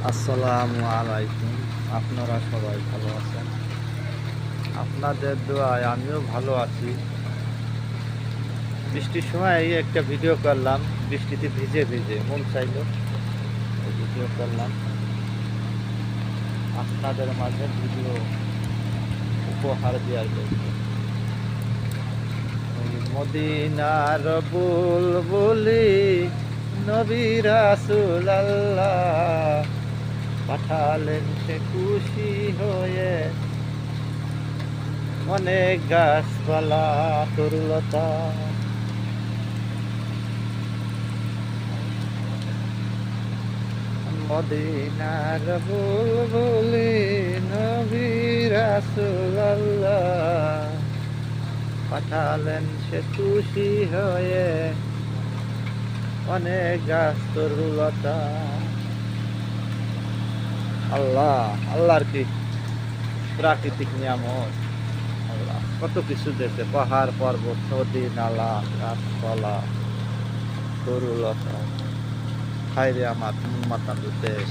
আসসালামু আলাইকুম। আপনারা সবাই ভালো আছেন? আপনাদের দোয়ায় আমিও ভালো আছি। বৃষ্টির সময় এই একটা ভিডিও করলাম, বৃষ্টিতে ভিজে ভিজে মন চাইলো এই ভিডিও করলাম। আপনাদের মাঝে ভিডিও উপহার দেওয়ার জন্য। ওই মদিনার বুলবুলি নবী রাসূলুল্লাহ পাঠালেন সে খুশি হয়ে, অনেক গাছপালা তরুলতা। মদিনার বুলবুলি নবী রাসূলুল্লাহ পাঠালেন সে খুশি হয়ে, অনেক গাছ তরুলতা। আল্লাহর কি প্রাকৃতিক নিয়ামত! আল্লাহ কত কিছু দিয়েছে, পাহাড় পর্বত নদী নালা গাছপালা তরুলতা। হায়রে আমার মাতানো দেশ!